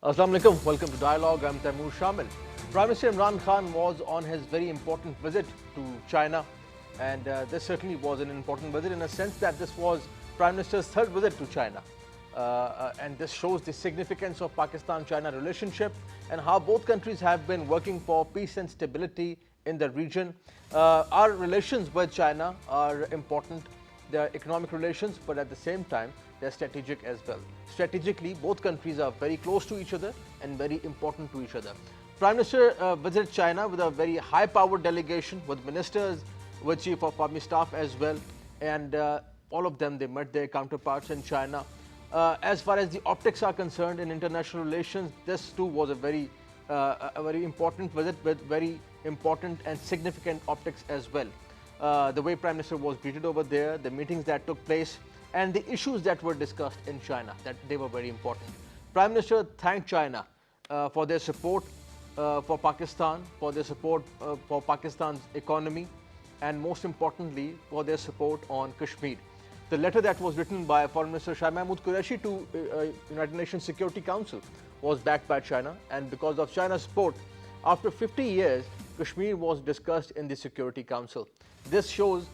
Assalamu alaikum. Welcome to Dialogue. I'm TRaimur Shamil. Prime Minister Imran Khan was on his very important visit to China, and this certainly was an important visit in a sense that this was Prime Minister's third visit to China. And this shows the significance of Pakistan-China relationship and how both countries have been working for peace and stability in the region. Our relations with China are important. They are economic relations, but at the same time, they're strategic as well. Strategically, both countries are very close to each other and very important to each other. Prime Minister visited China with a very high-powered delegation with ministers, with Chief of Army Staff as well, and all of them, they met their counterparts in China. As far as the optics are concerned in international relations, this too was a very important visit with very important and significant optics as well. The way Prime Minister was greeted over there, the meetings that took place, and the issues that were discussed in China, that they were very important. Prime Minister thanked China for their support for Pakistan, for their support for Pakistan's economy, and most importantly, for their support on Kashmir. The letter that was written by Foreign Minister Shah Mahmood Qureshi to United Nations Security Council was backed by China, and because of China's support, after 50 years, Kashmir was discussed in the Security Council. This shows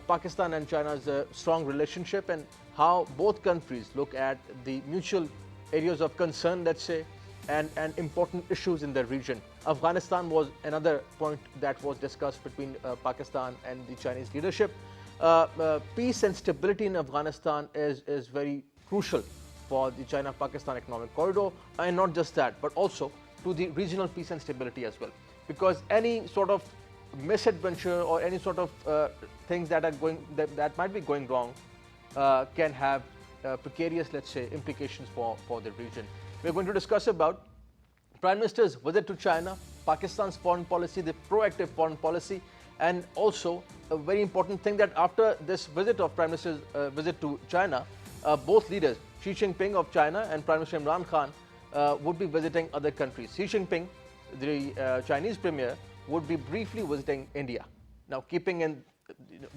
Pakistan and China's strong relationship and how both countries look at the mutual areas of concern, let's say, and important issues in the region. Afghanistan was another point that was discussed between Pakistan and the Chinese leadership. Peace and stability in Afghanistan is very crucial for the China-Pakistan economic corridor, and not just that, but also to the regional peace and stability as well. Because any sort of misadventure or any sort of things that are that might be going wrong can have precarious, let's say, implications for the region. We're going to discuss about Prime Minister's visit to China, Pakistan's foreign policy, the proactive foreign policy, and also a very important thing that after this visit of Prime Minister's visit to China, both leaders, Xi Jinping of China and Prime Minister Imran Khan, would be visiting other countries. Xi Jinping, the Chinese premier, would be briefly visiting India. Now, keeping in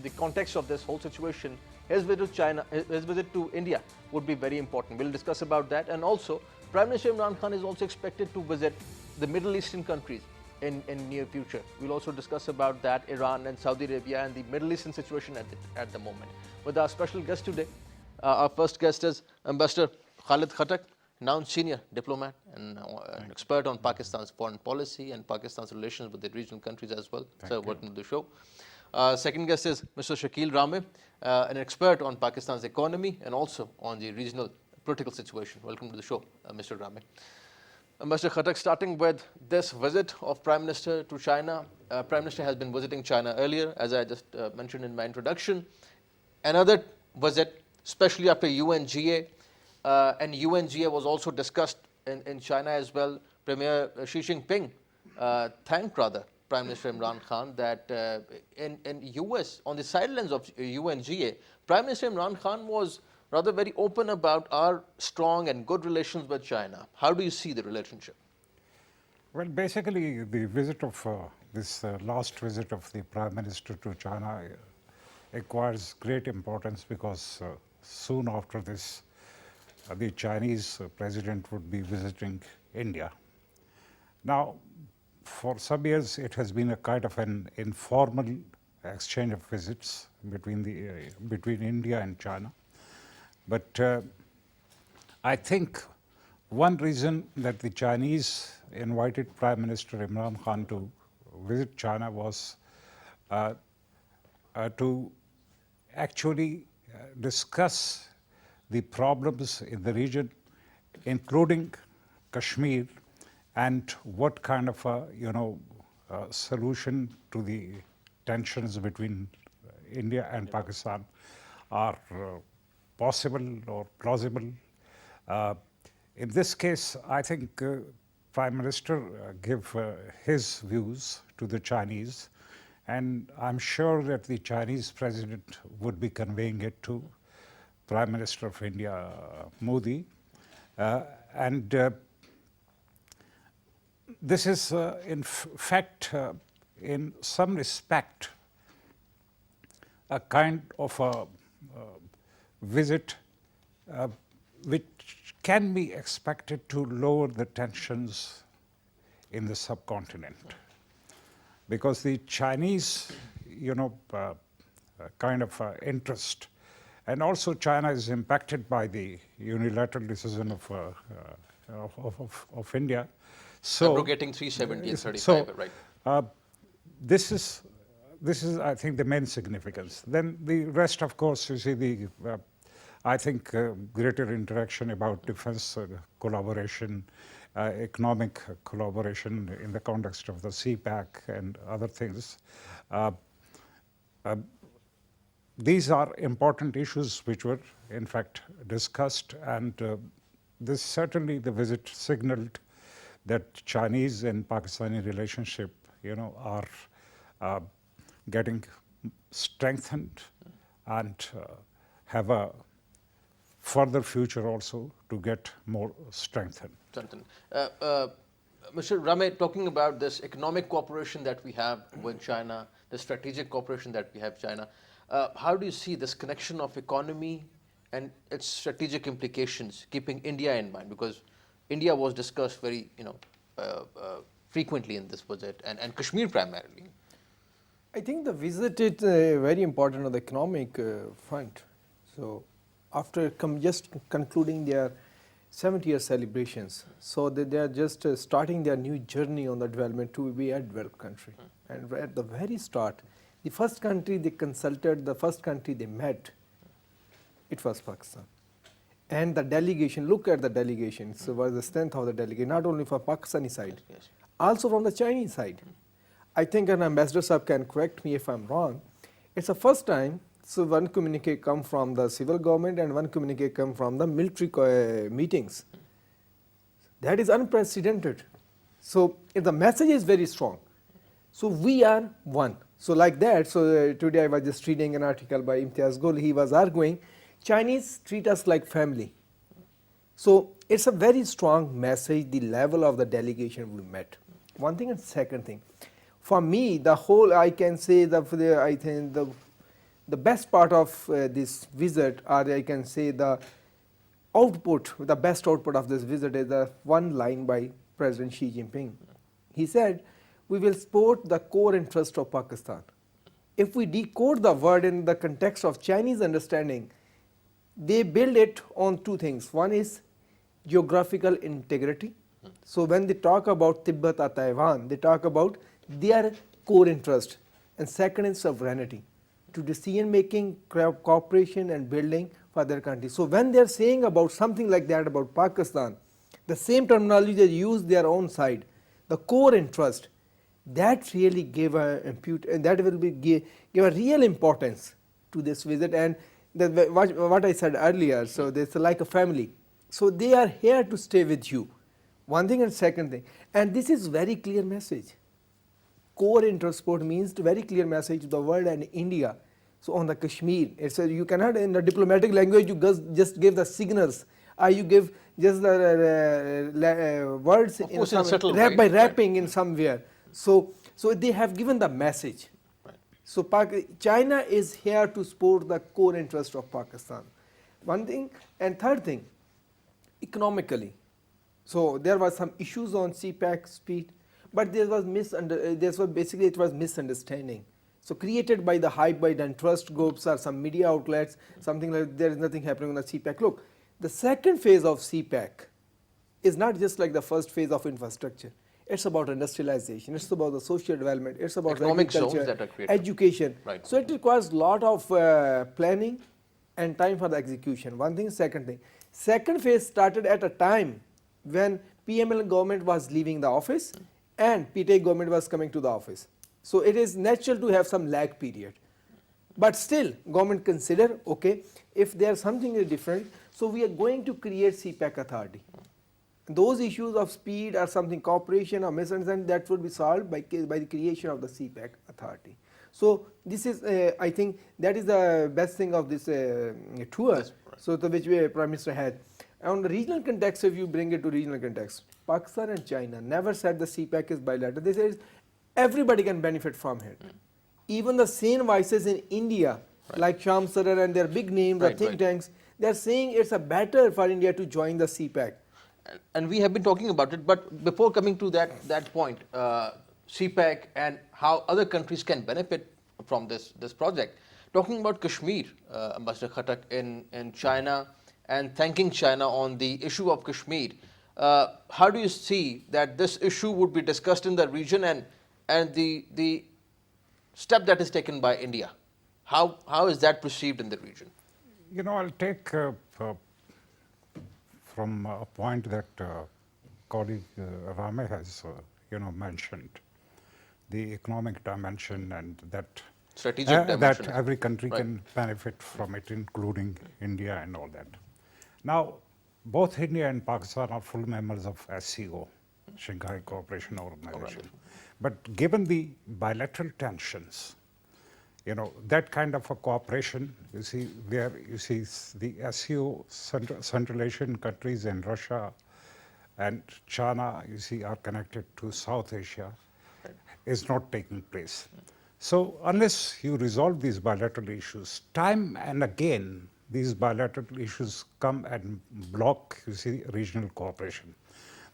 the context of this whole situation, his visit to China, his visit to India would be very important. We'll discuss about that. And also, Prime Minister Imran Khan is also expected to visit the Middle Eastern countries in near future. We'll also discuss about that, Iran and Saudi Arabia and the Middle Eastern situation at the moment. With our special guest today, our first guest is Ambassador kHALID, now senior diplomat and an expert on Pakistan's foreign policy and Pakistan's relations with the regional countries as well. So, welcome to the show. Second guest is Mr. Shakeel, Ramay, an expert on Pakistan's economy and also on the regional political situation. Welcome to the show, Mr. Ramay. Mr. kHATTAQ, starting with this visit of Prime Minister to China. Prime Minister has been visiting China earlier, as I just mentioned in my introduction. Another visit, especially after UNGA, and UNGA was also discussed in China as well. Premier Xi Jinping thanked Prime Minister Imran Khan that in US, on the sidelines of UNGA, Prime Minister Imran Khan was rather very open about our strong and good relations with China. How do you see the relationship? Well, basically, the visit of this last visit of the Prime Minister to China acquires great importance because soon after this, the Chinese president would be visiting India. Now, for some years, it has been a kind of an informal exchange of visits between India and China. But I think one reason that the Chinese invited Prime Minister Imran Khan to visit China was to actually discuss the problems in the region, including Kashmir, and what kind of a solution to the tensions between India and Pakistan are possible or plausible. In this case, I think Prime Minister gave his views to the Chinese, and I'm sure that the Chinese president would be conveying it to Prime Minister of India, Modi. This is, in fact, in some respect, a kind of a visit which can be expected to lower the tensions in the subcontinent. Because the Chinese, kind of interest, and also China is impacted by the unilateral decision of India. So abrogating 370 and 35, so, right? This is, I think, the main significance. Then the rest, of course, you see the, I think, greater interaction about defense collaboration, economic collaboration in the context of the CPAC and other things. These are important issues which were, in fact, discussed, and this certainly the visit signaled that Chinese and Pakistani relationship, are getting strengthened and have a further future also to get more strengthened. Mr. Ramay, talking about this economic cooperation that we have with China, the strategic cooperation that we have with China, how do you see this connection of economy and its strategic implications, keeping India in mind? Because India was discussed very, frequently in this visit, and Kashmir primarily. I think the visit is very important on the economic front. So after just concluding their 70-year celebrations, so they are just starting their new journey on the development to be a developed country. And at the very start, the first country they consulted, the first country they met, it was Pakistan. And the delegation, look at the delegation, so was the strength of the delegation, not only from Pakistani side, Yes. also from the Chinese side. I think an ambassador sahab can correct me if I'm wrong. It's the first time, so one communique come from the civil government and one communique come from the military meetings. That is unprecedented. So the message is very strong. So we are one. So like that, so today I was just reading an article by Imtiaz Gul, he was arguing, Chinese treat us like family. So it's a very strong message, the level of the delegation we met. One thing, and second thing, for me, the whole, I can say, I think the best part of this visit, or I can say the output, the best output of this visit is the one line by President Xi Jinping. He said, we will support the core interest of Pakistan. If we decode the word in the context of Chinese understanding, they build it on two things. One is geographical integrity. So when they talk about Tibet or Taiwan, they talk about their core interest. And second is sovereignty, to decision making, cooperation and building for their country. So when they are saying about something like that about Pakistan, the same terminology they use their own side, the core interest, that really gave that will be give a real importance to this visit. And what I said earlier, so it's like a family. So they are here to stay with you. One thing, and second thing, and this is very clear message. Core interest support means very clear message to the world and India. So on the Kashmir, it's you cannot in the diplomatic language you just give the signals, or you give just the words in some, by wrapping in somewhere. So they have given the message. So China is here to support the core interest of Pakistan. One thing, and third thing, economically. So there was some issues on CPAC speed, but there was basically it was misunderstanding. So created by the hype by the trust groups or some media outlets, something like there is nothing happening on the CPAC. Look, the second phase of CPAC is not just like the first phase of infrastructure. It's about industrialization, it's about the social development, it's about economic agriculture, zones that are created. education. Right. So it requires a lot of planning and time for the execution. One thing, second thing. Second phase started at a time when PML government was leaving the office and PTA government was coming to the office. So it is natural to have some lag period. But still, government consider, okay, if there's something different, so we are going to create CPAC authority. Those issues of speed or something, cooperation or misunderstanding, that would be solved by the creation of the CPAC authority. So this is, I think, that is the best thing of this tour. Right. So the which Prime Minister had. On the regional context, if you bring it to regional context, Pakistan and China never said the CPAC is bilateral. They said everybody can benefit from it. Even the sane voices in India, like Sham Sarar and their big names, the think tanks, They are saying it's a better for India to join the CPEC. And we have been talking about it, but before coming to that point, CPEC and how other countries can benefit from this project, talking about Kashmir, Ambassador Khattak in China, and thanking China on the issue of Kashmir, how do you see that this issue would be discussed in the region and the step that is taken by India? How is that perceived in the region? You know, I'll take from a point that colleague Ramay has, mentioned, the economic dimension and that Strategic dimension. that every country Right. can benefit from it, including India and all that. Now, both India and Pakistan are full members of SCO, Shanghai Cooperation Organization. But given the bilateral tensions, that kind of a cooperation, where the SCO Central Asian countries and Russia and China, are connected to South Asia, is not taking place. So unless you resolve these bilateral issues, time and again, these bilateral issues come and block, regional cooperation.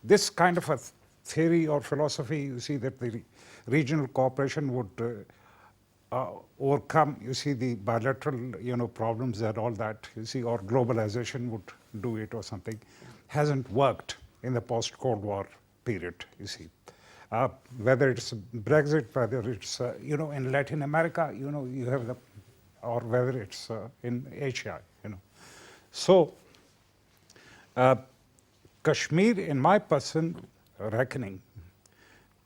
This kind of a theory or philosophy, that the regional cooperation would overcome, the bilateral, problems and all that, or globalization would do it or something, hasn't worked in the post-Cold War period, whether it's Brexit, whether it's, in Latin America, you have or whether it's in Asia, So, Kashmir, in my personal reckoning,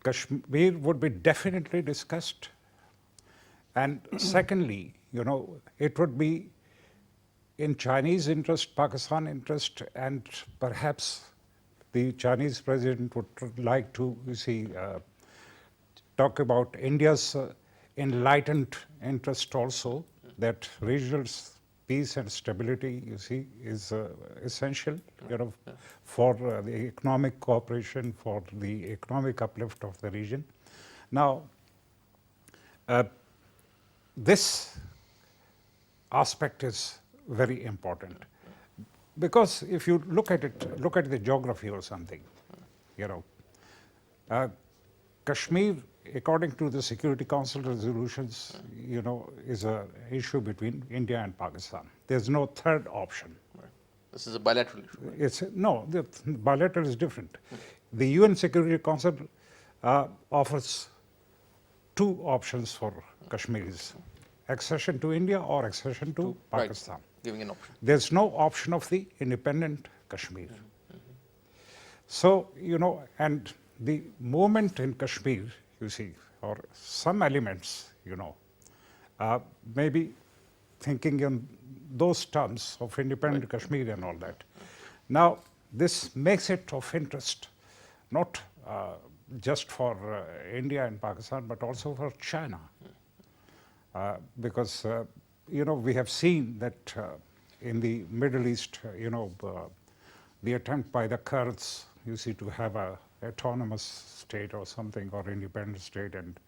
Kashmir would be definitely discussed. And secondly, it would be in Chinese interest, Pakistan interest, and perhaps the Chinese president would like to, talk about India's enlightened interest also, that regional peace and stability, is essential, for the economic cooperation, for the economic uplift of the region. Now, this aspect is very important, because if you look at it, look at the geography or something, Kashmir, according to the Security Council resolutions, is an issue between India and Pakistan. There's no third option. Right. This is a bilateral issue. Right? No, the bilateral is different. The UN Security Council offers two options for Kashmiris: accession to India or accession to Pakistan. Right. Giving an option. There's no option of the independent Kashmir. So, and the movement in Kashmir, or some elements, maybe thinking in those terms of independent Kashmir and all that. Now, this makes it of interest, not just for India and Pakistan, but also for China. Because, we have seen that in the Middle East, the attempt by the Kurds, to have a autonomous state or something, or independent state, and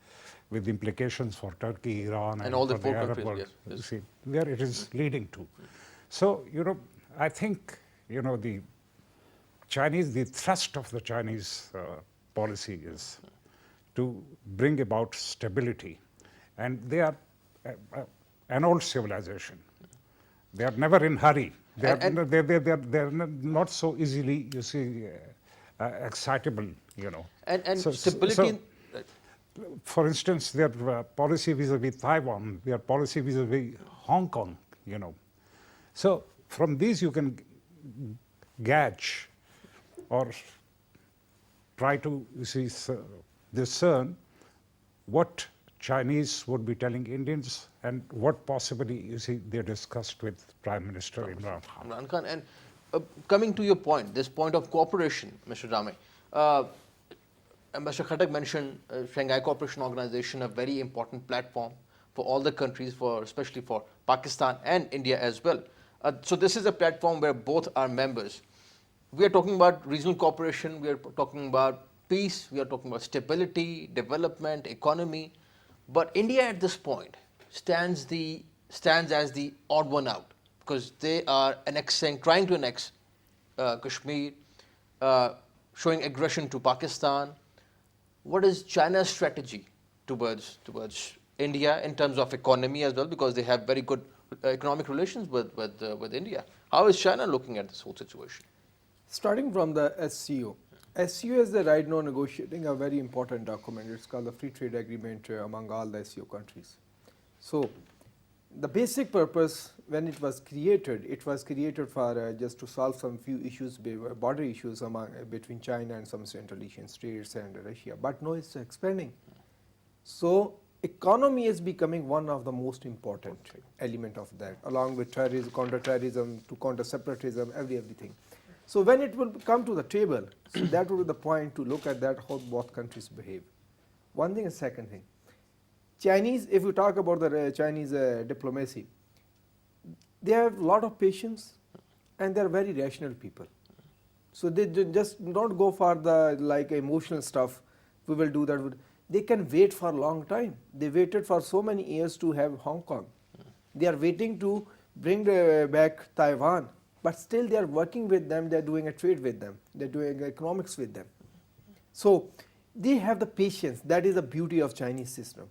with implications for Turkey, Iran, and all the for four the Arab countries, world, yes. where it is leading to. So, I think, the Chinese, the thrust of the Chinese policy is to bring about stability. And they are an old civilization. They are never in hurry. They're not so easily, excitable, And So- stability. For instance, their policy vis-a-vis Taiwan, their policy vis-a-vis Hong Kong, So from these you can gauge or try to discern what Chinese would be telling Indians and what possibly, they discussed with Prime Minister Imran Khan. Imran Khan. And coming to your point, this point of cooperation, Mr. Ramay, Ambassador Khattak mentioned Shanghai Cooperation Organization, a very important platform for all the countries, especially for Pakistan and India as well. So this is a platform where both are members. We are talking about regional cooperation, we are talking about peace, we are talking about stability, development, economy. But India at this point stands as the odd one out because they are trying to annex Kashmir, showing aggression to Pakistan. What is China's strategy towards India in terms of economy as well, because they have very good economic relations with India? How is China looking at this whole situation? Starting from the SCO. SCO is the right now negotiating a very important document. It's called the Free Trade Agreement among all the SCO countries. So the basic purpose when it was created for just to solve some few issues, border issues between China and some Central Asian states and Russia. But now it's expanding. So economy is becoming one of the most important element of that, along with terrorism, counter-terrorism, to counter separatism, everything. So when it will come to the table, so that will be the point to look at that how both countries behave. One thing and second thing. Chinese, if you talk about the Chinese diplomacy, they have a lot of patience and they are very rational people. So they just don't go for the like emotional stuff, we will do that. They can wait for a long time. They waited for so many years to have Hong Kong. They are waiting to bring back Taiwan, but still they are working with them, they are doing a trade with them, they are doing economics with them. So they have the patience, that is the beauty of Chinese system.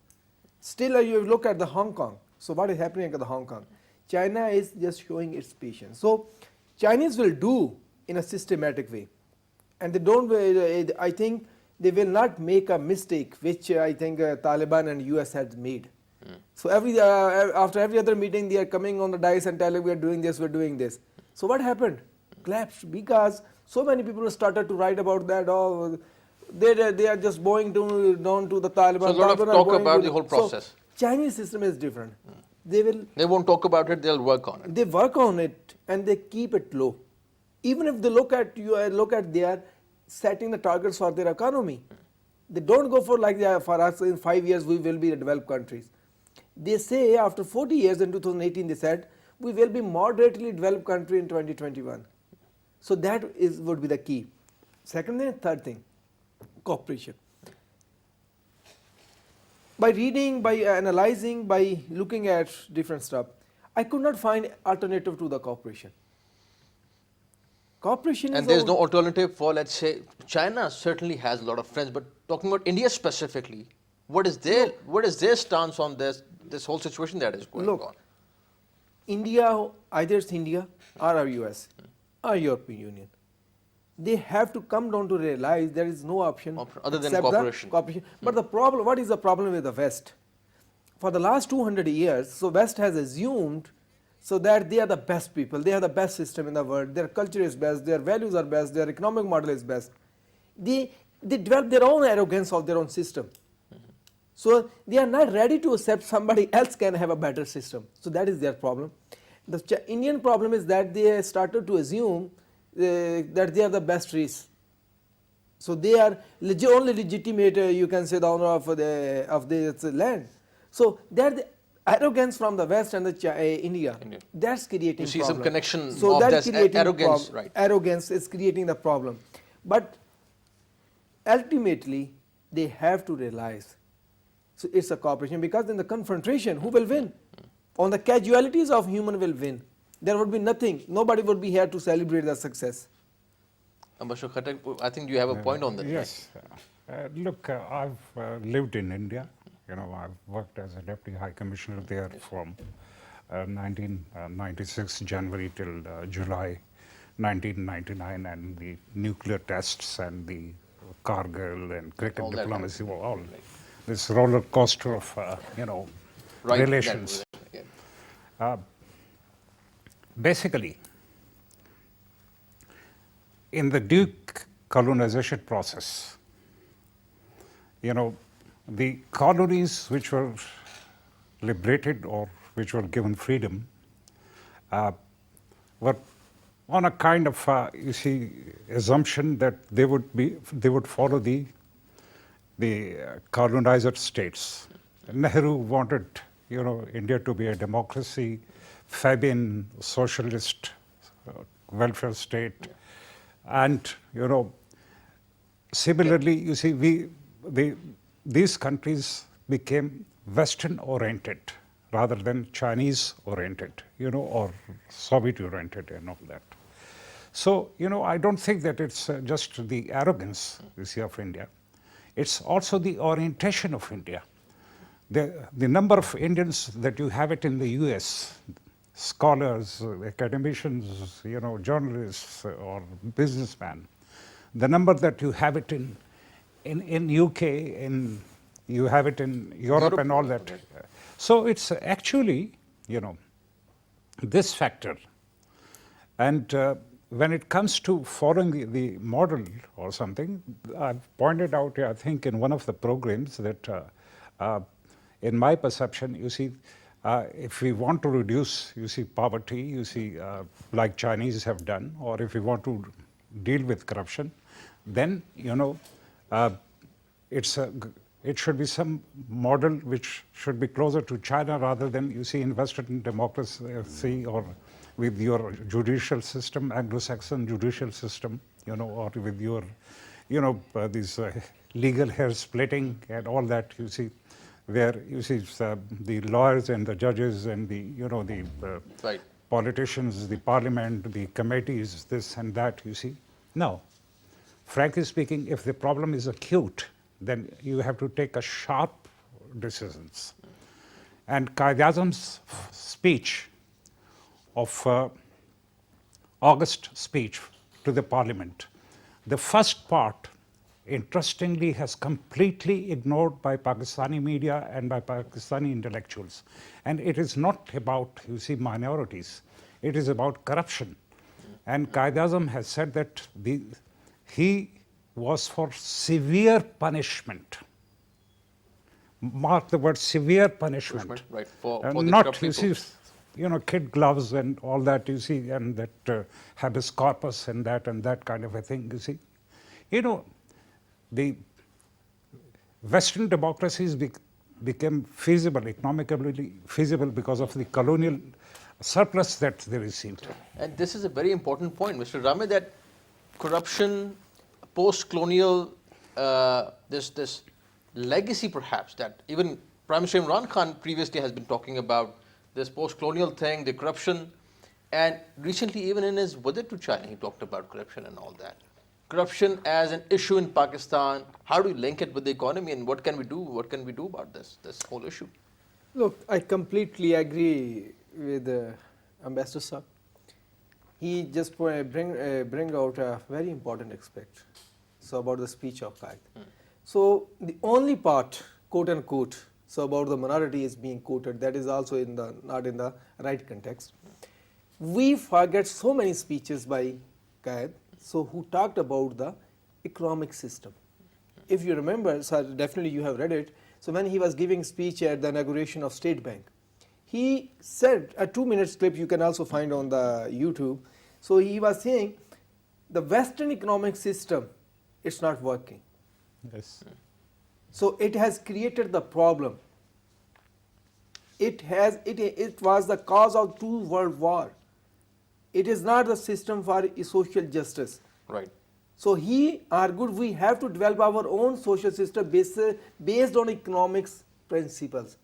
Still you look at the Hong Kong, so what is happening at the Hong Kong? China is just showing its patience. So Chinese will do in a systematic way, and they don't, I think they will not make a mistake which I think Taliban and US had made. So after every other meeting they are coming on the dais and telling we are doing this, we are doing this. So what happened? Collapsed, because so many people started to write about that. Oh, they are just bowing down to the Taliban. So a lot of talk about the whole process. So Chinese system is different. They won't talk about it, they'll work on it. They work on it and they keep it low. Even if they look at they are setting the targets for their economy. They don't go for like for us in 5 years we will be the developed countries. They say after 40 years in 2018 they said we will be moderately developed country in 2021. So that would be the key. Second thing, third thing, cooperation. By reading, by analyzing, by looking at different stuff, I could not find alternative to the cooperation. Cooperation and there's no alternative for, let's say, China certainly has a lot of friends, but talking about India specifically, what is their stance on this whole situation that is going on? India, either it's India or US or European Union, they have to come down to realize there is no option other than cooperation. But the problem, what is the problem with the West? For the last 200 years, so West has assumed so that they are the best people, they have the best system in the world, their culture is best, their values are best, their economic model is best. They develop their own arrogance of their own system. So they are not ready to accept somebody else can have a better system. So that is their problem. The Indian problem is that they started to assume that they are the best race. So they are only legitimate, you can say, the owner of this land. So that the arrogance from the West and India, that's creating You see problem. some connection so of this arrogance, right? Arrogance is creating the problem. But ultimately, they have to realize, so it's a cooperation, because in the confrontation, who will win? On the casualties of human will win. There would be nothing, nobody would be here to celebrate the success. Ambassador Khattak, I think you have a point on that. Yes. Look, I've lived in India. You know, I've worked as a Deputy High Commissioner there from 1996 January till July 1999, and the nuclear tests and the Kargil and cricket diplomacy were all this roller coaster of, relations. Basically, in the decolonization process, the colonies which were liberated or which were given freedom were on a kind of, assumption that they would follow the colonizer states. Nehru wanted, India to be a democracy, Fabian socialist welfare state, and similarly, these countries became Western oriented, rather than Chinese-oriented, or Soviet-oriented and all that. So, I don't think that it's just the arrogance, you see, of India. It's also the orientation of India. The number of Indians that you have it in the US, scholars, academicians, journalists or businessmen, the number that you have it in UK, you have it in Europe and all that. So it's actually, this factor. And when it comes to following the model or something, I've pointed out, I think, in one of the programs that in my perception, you see, if we want to reduce, poverty, like Chinese have done, or if we want to deal with corruption, then, it should be some model which should be closer to China rather than, invested in democracy or with your judicial system, Anglo-Saxon judicial system, or with your, these legal hair splitting and all that, where the lawyers and the judges and the, Right. politicians, the parliament, the committees, this and that, No. Frankly speaking, if the problem is acute, then you have to take a sharp decisions. And Quaid-e-Azam's speech of August speech to the parliament, the first part, interestingly, has completely ignored by Pakistani media and by Pakistani intellectuals. And it is not about, minorities. It is about corruption. And Quaid-e-Azam has said that he was for severe punishment. Mark the word severe punishment. Right, for the not, corrupt people. Kid gloves and all that, and that habeas corpus and that kind of a thing, the Western democracies became feasible, economically feasible because of the colonial surplus that they received. And this is a very important point, Mr. Ramay, that corruption, post-colonial, this legacy perhaps that even Prime Minister Imran Khan previously has been talking about, this post-colonial thing, the corruption, and recently even in his visit to China, he talked about corruption and all that. Corruption as an issue in Pakistan, how do you link it with the economy and what can we do about this whole issue? Look, I completely agree with Ambassador Saab. He just bring out a very important aspect. So about the speech of Khalid. So the only part, quote unquote, so about the minority is being quoted, that is also not in the right context. We forget so many speeches by Khalid, so who talked about the economic system. If you remember, sir, definitely you have read it. So when he was giving speech at the inauguration of State Bank, he said, a 2-minute clip you can also find on the YouTube. So he was saying, the Western economic system, it's not working. Yes. So it has created the problem. It was the cause of 2 world war. It is not the system for social justice. Right. So he argued we have to develop our own social system based on economics principles.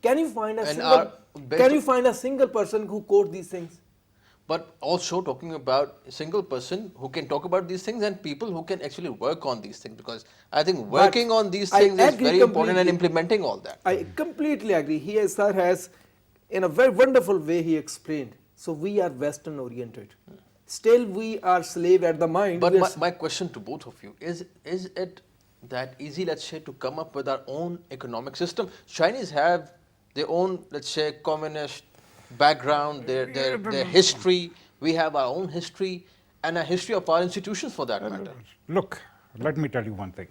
Can you find a single person who quote these things? But also talking about a single person who can talk about these things and people who can actually work on these things, because I think working on these things is very important and implementing all that. I completely agree. He sir has, in a very wonderful way, he explained. So we are Western oriented. Still we are slave at the mind. But my question to both of you, is it that easy, let's say, to come up with our own economic system? Chinese have their own, let's say, communist background, their history. We have our own history and a history of our institutions for that matter. Look, let me tell you one thing.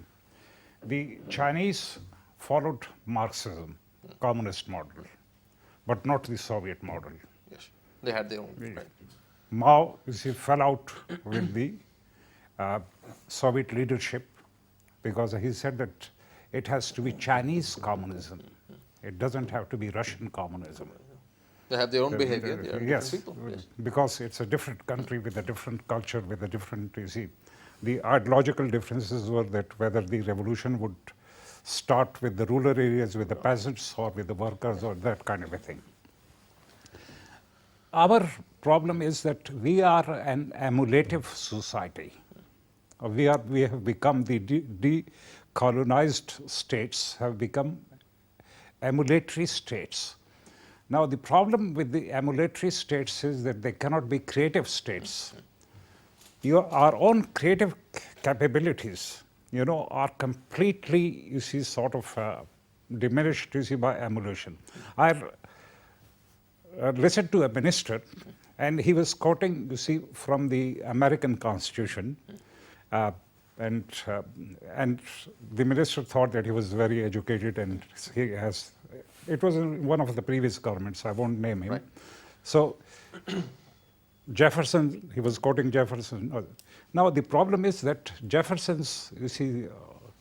The Chinese followed Marxism, communist model, but not the Soviet model. Yes, they had their own. Right. Mao, fell out with the Soviet leadership because he said that it has to be Chinese communism. It doesn't have to be Russian communism. They have their own behavior. They are yes, different people. Yes, because it's a different country with a different culture, with a different, the ideological differences were that whether the revolution would start with the rural areas, with the peasants or with the workers or that kind of a thing. Our problem is that we are an emulative society. We have become the decolonized states have become emulatory states. Now the problem with the emulatory states is that they cannot be creative states. Our own creative capabilities, are completely, sort of diminished, by emulation. I listened to a minister, and he was quoting, from the American Constitution, and the minister thought that he was very educated, and he has. It was in one of the previous governments. I won't name him. Right. So Jefferson, he was quoting Jefferson. Now the problem is that Jefferson's,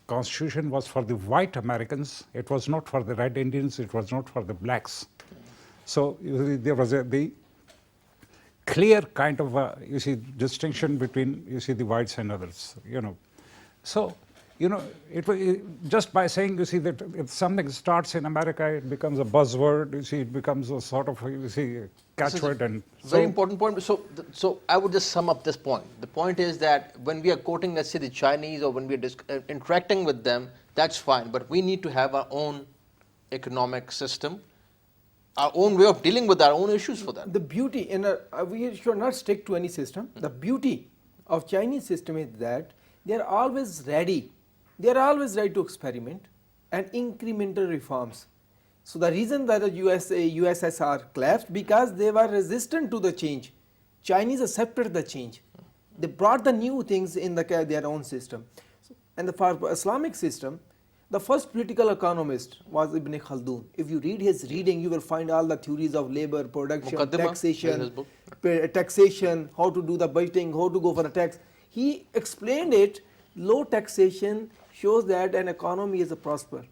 Constitution was for the white Americans. It was not for the red Indians. It was not for the blacks. So there was the clear kind of distinction between the whites and others. So just by saying that if something starts in America, it becomes a buzzword. It becomes a sort of catchword. And very important point. So I would just sum up this point. The point is that when we are quoting, let's say, the Chinese, or when we are interacting with them, that's fine. But we need to have our own economic system, our own way of dealing with our own issues for that. The beauty we should not stick to any system. The beauty of Chinese system is that they are always ready. They are always ready to experiment and incremental reforms. So the reason that the USSR collapsed, because they were resistant to the change. Chinese accepted the change. They brought the new things in their own system. And for Islamic system, the first political economist was Ibn Khaldun. If you read his reading, you will find all the theories of labor, production, taxation, how to do the budgeting, how to go for the tax. He explained it. Low taxation shows that an economy is a prosper.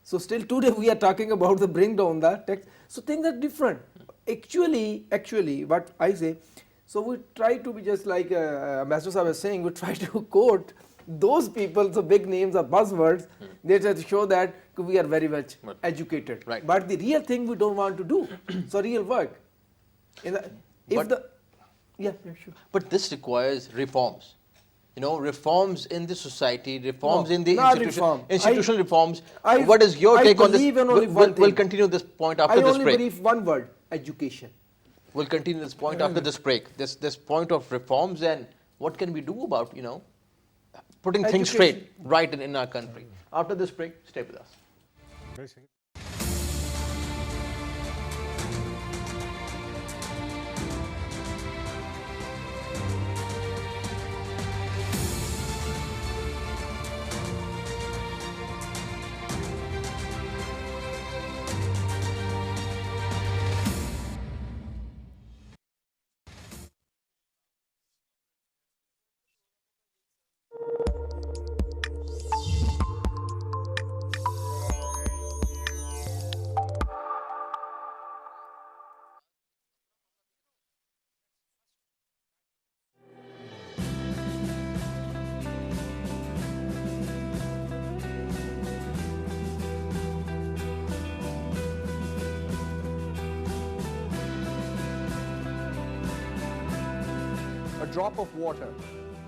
So still today we are talking about the bring down the tax. So things are different. Actually, what I say, so we try to be just like Ambassador Sahab was saying, we try to quote those people, so big names are buzzwords, they just show that we are very much educated. Right. But the real thing we don't want to do. So real work. Sure. But this requires reforms. Reforms in the society, reforms in the institutional reforms. What is your take on this? We'll continue this point after this break. I only believe one word: education. We'll continue this point after this break. This point of reforms and what can we do about putting things straight right in our country. After this break, stay with us. Basically. A drop of water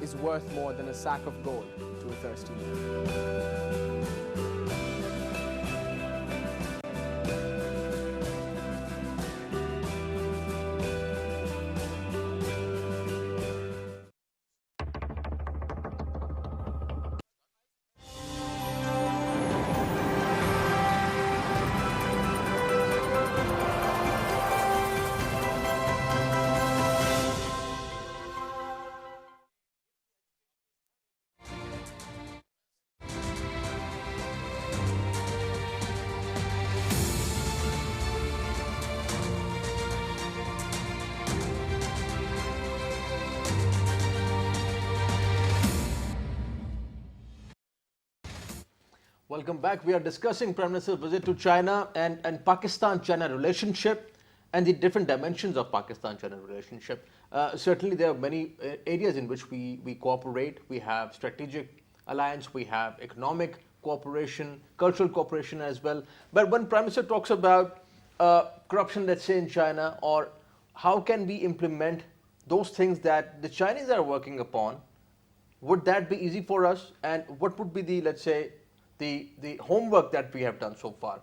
is worth more than a sack of gold to a thirsty man. Welcome back. We are discussing Prime Minister's visit to China and Pakistan-China relationship and the different dimensions of Pakistan-China relationship. Certainly there are many areas in which we cooperate. We have strategic alliance, we have economic cooperation, cultural cooperation as well. But when Prime Minister talks about corruption, let's say in China, or how can we implement those things that the Chinese are working upon, would that be easy for us? And what would be the, let's say, the homework that we have done so far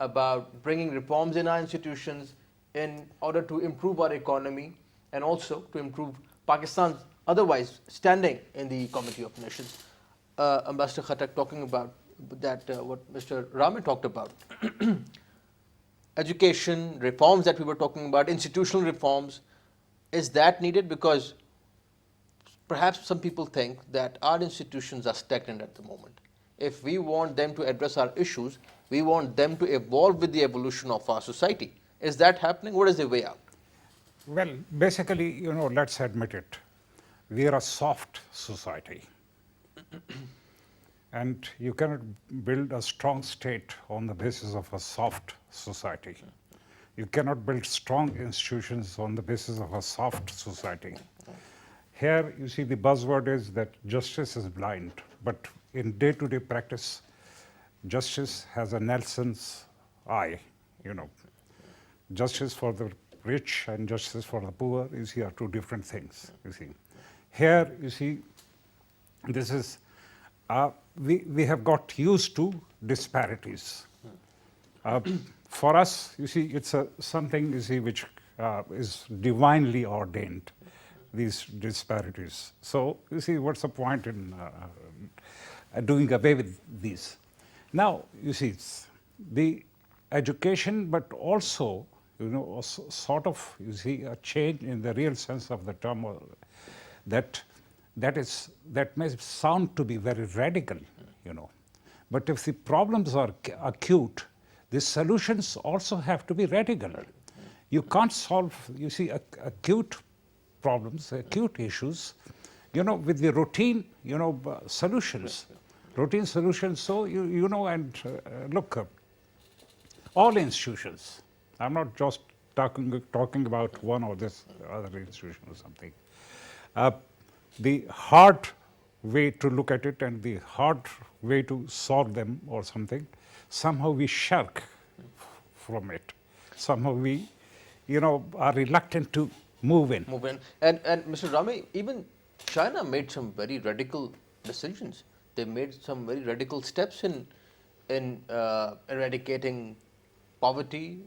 about bringing reforms in our institutions in order to improve our economy and also to improve Pakistan's otherwise standing in the Committee of Nations? Ambassador Khattak talking about that, what Mr. Ramay talked about. Education, reforms that we were talking about, institutional reforms, is that needed? Because perhaps some people think that our institutions are stagnant at the moment. If we want them to address our issues, we want them to evolve with the evolution of our society. Is that happening? What is the way out? Well, basically, let's admit it. We are a soft society. And you cannot build a strong state on the basis of a soft society. You cannot build strong institutions on the basis of a soft society. Here, you see, the buzzword is that justice is blind, but in day-to-day practice, justice has a Nelson's eye, Justice for the rich and justice for the poor, you see, are two different things, you see. Here, you see, this is, we have got used to disparities. For us, you see, it's something, you see, which is divinely ordained, these disparities. So, you see, what's the point in doing away with these? Now, you see, it's the education, but also, sort of, you see, a change in the real sense of the term that may sound to be very radical, But if the problems are acute, the solutions also have to be radical. You can't solve, you see, acute problems, acute issues, with the routine, solutions. Routine solutions, so, look, all institutions, I'm not just talking about one or this other institution or something. The hard way to look at it and the hard way to solve them or something, somehow we shirk from it. Somehow we, are reluctant to move in. And Mr. Ramay, even China made some very radical decisions. They made some very radical steps in eradicating poverty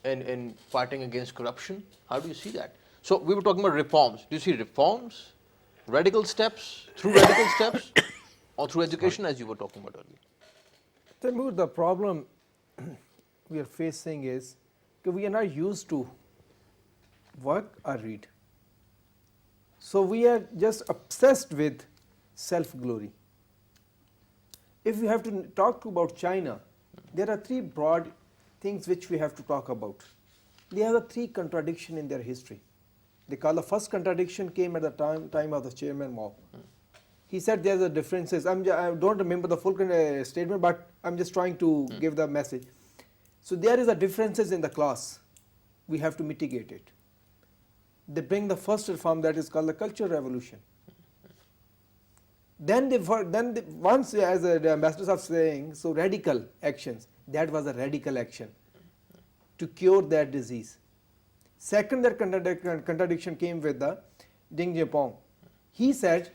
and in fighting against corruption. How do you see that? So we were talking about reforms. Do you see reforms, radical steps, through radical steps, or through education, as you were talking about earlier? TRaimur, the problem we are facing is that we are not used to work or read. So we are just obsessed with self-glory. If we have to talk about China, there are three broad things which we have to talk about. They have a three contradictions in their history. They call the first contradiction came at the time of the Chairman Mao. He said there are differences. I don't remember the full statement, but I'm just trying to give the message. So there is a differences in the class. We have to mitigate it. They bring the first reform that is called the Cultural Revolution. Then once, as the ambassadors are saying, so radical actions, that was a radical action to cure that disease. Second, that contradiction came with the Deng Xiaoping. He said,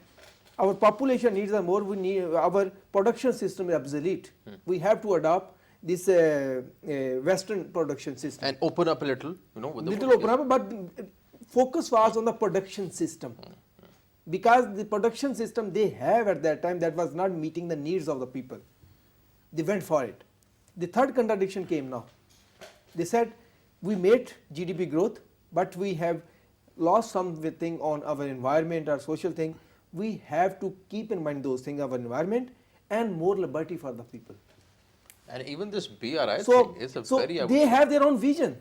our population needs more, we need, our production system is obsolete. We have to adopt this Western production system. And open up a little, with the little open up, but focus was on the production system. Because the production system they have at that time, that was not meeting the needs of the people. They went for it. The third contradiction came now. They said, we made GDP growth, but we have lost something on our environment or social thing. We have to keep in mind those things, our environment and more liberty for the people. And even this BRI thing is a very... they have their own vision.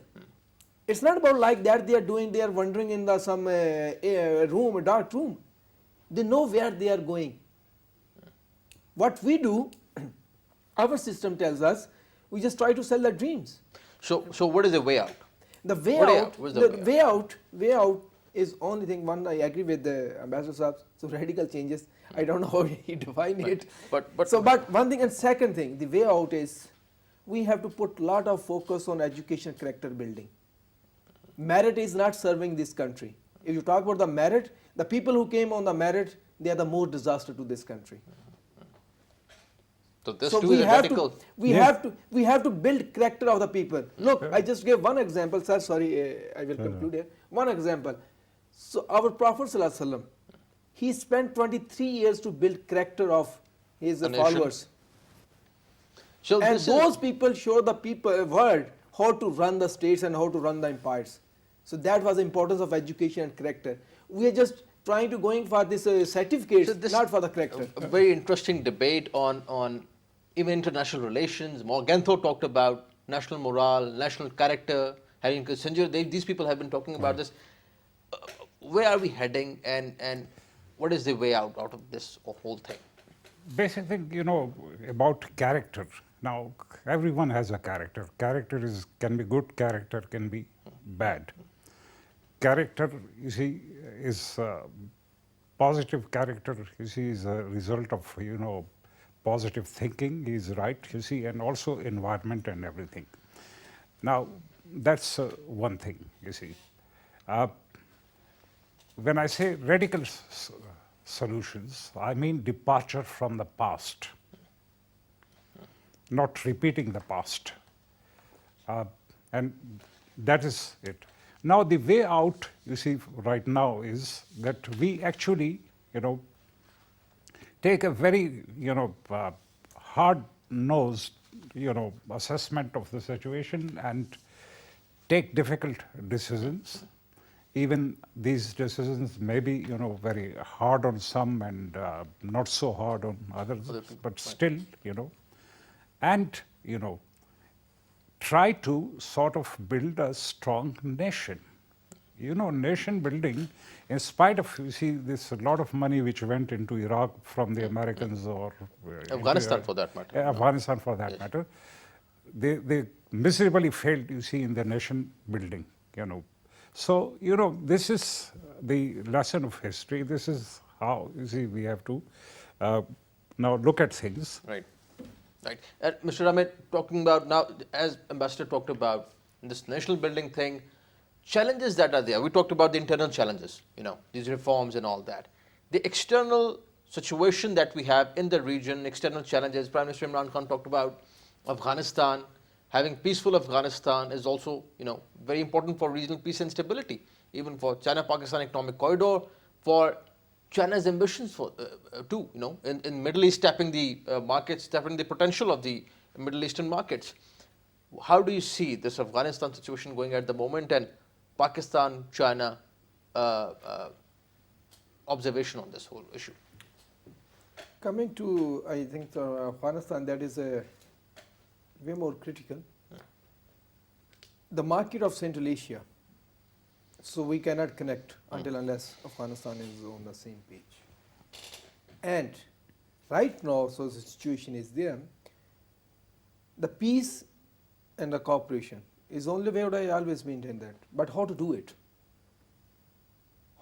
It's not about like that they are wandering in some room, a dark room. They know where they are going. What we do, our system tells us, we just try to sell the dreams. So what is the way out? The way out is only thing. One, I agree with the Ambassador Saab. So radical changes. I don't know how he define it. But One thing, and second thing, the way out is we have to put lot of focus on education character building. Merit is not serving this country. If you talk about the merit, the people who came on the merit, they are the more disaster to this country. so this So too we is a have radical. to we have to build character of the people. Look, I just gave one example, sir. Sorry, I will conclude here. One example. So our Prophet Sallallahu Alaihi Wasallam, he spent 23 years to build character of his A nation. followers, So and this those is, people show the people world how to run the states and how to run the empires. So that was the importance of education and character. We are just trying to going for this certificates, So this- not for the character. a very interesting debate on even international relations. Morgenthau talked about national morale, national character. Harry Kissinger, these people have been talking about this. Where are we heading, and what is the way out of this whole thing? Basic thing, you know, about character. Now, everyone has a character. Character can be good, character can be bad. Character, you see, is positive character, you see, is a result of, you know, positive thinking is right, you see, and also environment and everything. Now, that's one thing, you see. When I say radical solutions, I mean departure from the past, not repeating the past. And that is it. Now, the way out, you see, right now is that we actually, you know, take a very, you know, hard-nosed, you know, assessment of the situation and take difficult decisions. Even these decisions may be, you know, very hard on some and not so hard on others, but still, you know, and, you know, try to sort of build a strong nation. You know, nation building, in spite of, you see, this a lot of money which went into Iraq from the Americans or Afghanistan, for that matter. Afghanistan for that matter, they miserably failed, you see, in the nation building, you know. So, you know, this is the lesson of history. This is how, you see, we have to now look at things. Right, right. And Mr. Ramay, talking about now, as Ambassador talked about this national building thing, challenges that are there. We talked about the internal challenges, you know, these reforms and all that. The external situation that we have in the region, external challenges. Prime Minister Imran Khan talked about Afghanistan. Having peaceful Afghanistan is also, you know, very important for regional peace and stability, even for China-Pakistan economic corridor, for China's ambitions for too, you know, in Middle East, tapping the markets, tapping the potential of the Middle Eastern markets. How do you see this Afghanistan situation going at the moment, and Pakistan, China observation on this whole issue? Coming to, I think, Afghanistan, that is a way more critical. The market of Central Asia, so we cannot connect until unless Afghanistan is on the same page. And right now, so the situation is there, the peace and the cooperation is the only way out. I always maintain that. But how to do it?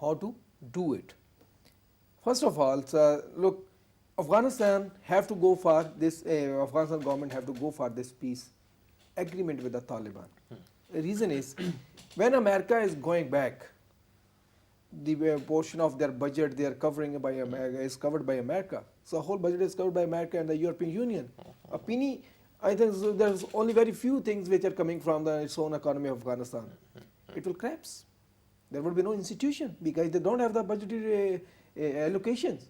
How to do it? First of all, look, Afghanistan have to go for this, Afghanistan government have to go for this peace agreement with the Taliban. The reason is, when America is going back, the portion of their budget they are covering by America is covered by America. So whole budget is covered by America and the European Union. A penny, I think so there's only very few things which are coming from its own economy of Afghanistan. It will collapse. There will be no institution because they don't have the budgetary allocations.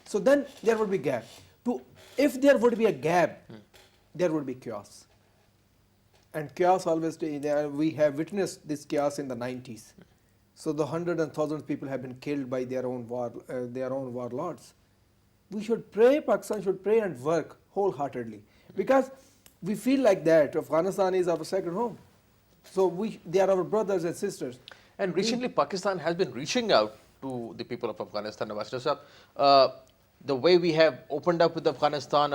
So then there would be gap. If there would be a gap, there would be chaos. And chaos always, we have witnessed this chaos in the 90s. So the hundreds and thousands of people have been killed by their own warlords. We should pray, Pakistan should pray and work wholeheartedly. Because we feel like that Afghanistan is our second home. So they are our brothers and sisters. And recently, Pakistan has been reaching out to the people of Afghanistan. Ambassador Saab, the way we have opened up with Afghanistan,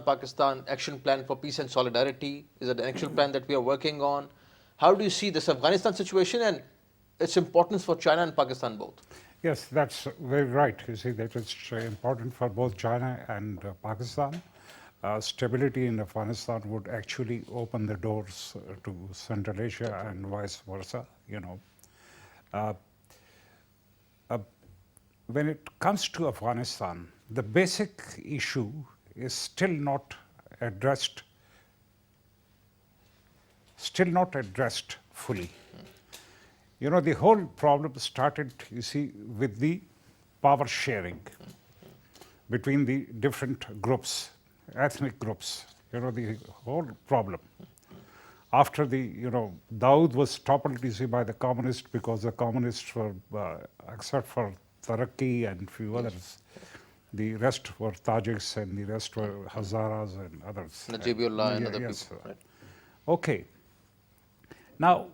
Pakistan action plan for peace and solidarity is an action plan that we are working on. How do you see this Afghanistan situation, and its importance for China and Pakistan both? Yes, that's very right. You see, that is important for both China and Pakistan. Stability in Afghanistan would actually open the doors to Central Asia and vice versa, you know. When it comes to Afghanistan, the basic issue is still not addressed fully. You know, the whole problem started, you see, with the power sharing between the different groups, ethnic groups, you know, the whole problem. After the, you know, Dawood was toppled, you see, by the communists because the communists were, except for Taraqi and few others, the rest were Tajiks and the rest were Hazaras and others. Najibullahi and other yes. people. Right. Okay. Now,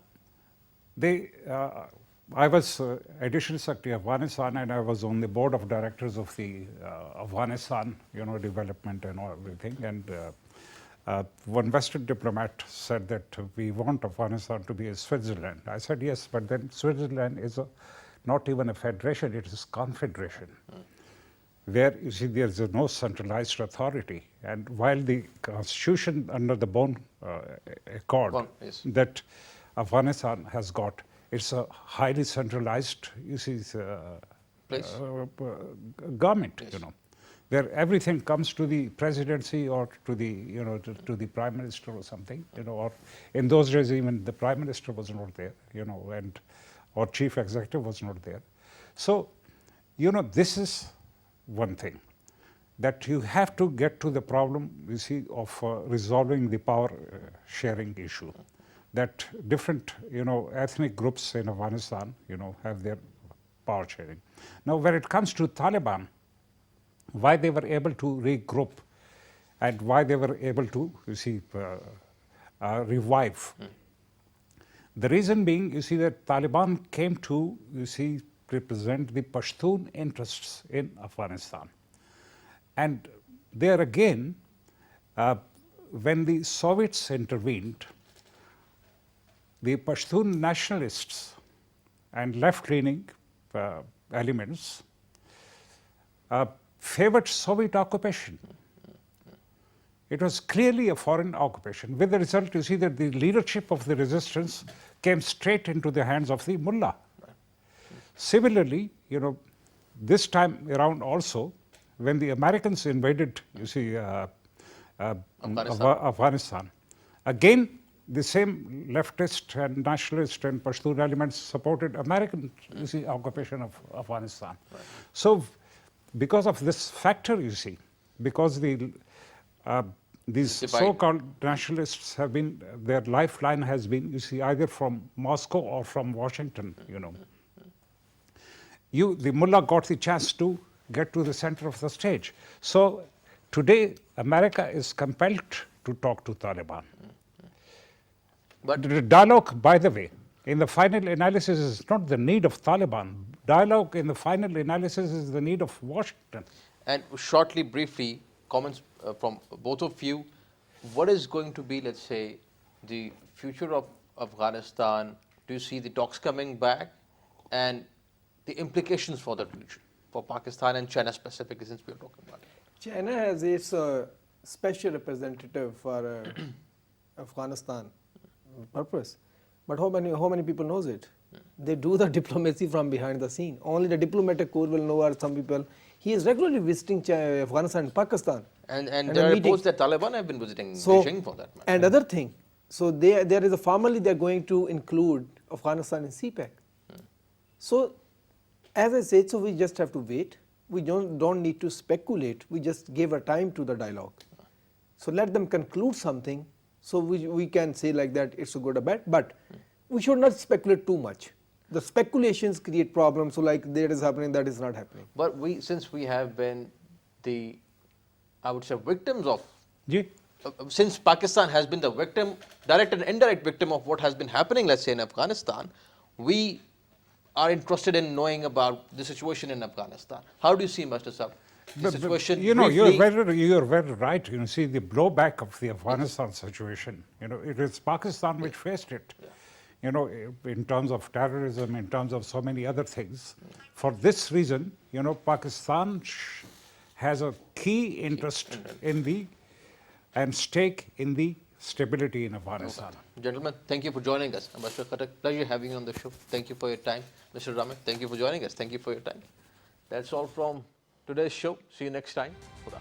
I was Additional Secretary of Afghanistan, and I was on the board of directors of the Afghanistan, you know, development and everything. And one Western diplomat said that we want Afghanistan to be a Switzerland. I said yes, but then Switzerland is not even a federation; it is confederation, where you see there is no centralized authority. And while the constitution under the Bonn Accord Yes. that Afghanistan has got, it's a highly centralized, you see, Place. government, Yes. you know, where everything comes to the presidency or to the, you know, to the prime minister or something, you know, or in those days even the prime minister was not there, you know, and or chief executive was not there. So, you know, this is one thing, that you have to get to the problem, you see, of resolving the power sharing issue. That different, you know, ethnic groups in Afghanistan, you know, have their power sharing. Now, when it comes to Taliban, why they were able to regroup and why they were able to, you see, revive. The reason being, you see, that Taliban came to, you see, represent the Pashtun interests in Afghanistan. And there again, when the Soviets intervened, the Pashtun nationalists and left-leaning elements favored Soviet occupation. It was clearly a foreign occupation. With the result, you see that the leadership of the resistance came straight into the hands of the mullah. Similarly, you know, this time around also, when the Americans invaded, you see, Afghanistan, again, the same leftist and nationalist and Pashtun elements supported American, you see, occupation of Afghanistan. Right. So, because of this factor, you see, because these so-called nationalists have been, their lifeline has been, you see, either from Moscow or from Washington, you know. The mullah got the chance to get to the center of the stage. So, today, America is compelled to talk to Taliban. But the dialogue, by the way, in the final analysis is not the need of Taliban. Dialogue in the final analysis is the need of Washington. And shortly, briefly, comments from both of you. What is going to be, let's say, the future of Afghanistan? Do you see the talks coming back? And the implications for that region, for Pakistan and China specifically, since we are talking about it? China has its special representative for Afghanistan purpose, but how many people knows it? They do the diplomacy from behind the scene. Only the diplomatic corps will know, or some people. He is regularly visiting Afghanistan and Pakistan. And there are reports that Taliban have been visiting Beijing for that matter. And other thing, so there is a formally they are going to include Afghanistan in CPEC. So, as I said, so we just have to wait. We don't need to speculate. We just give a time to the dialogue. So let them conclude something. So we can say like that it's a good or bad, but we should not speculate too much. The speculations create problems. So like that is happening, that is not happening. But since we have been the, I would say, victims of, since Pakistan has been the victim, direct and indirect victim of what has been happening, let's say in Afghanistan, we are interested in knowing about the situation in Afghanistan. How do you see, Mr. Saab, the situation? You know, you're very right. You know, see the blowback of the Afghanistan situation. You know, it is Pakistan which faced it. Yeah. you know, in terms of terrorism, in terms of so many other things. For this reason, you know, Pakistan has a key interest in the and stake in the stability in Afghanistan. Gentlemen, thank you for joining us. Ambassador KHATTAQ, pleasure having you on the show. Thank you for your time. Mr. Ramay, thank you for joining us. Thank you for your time. That's all from today's show. See you next time. Khuda.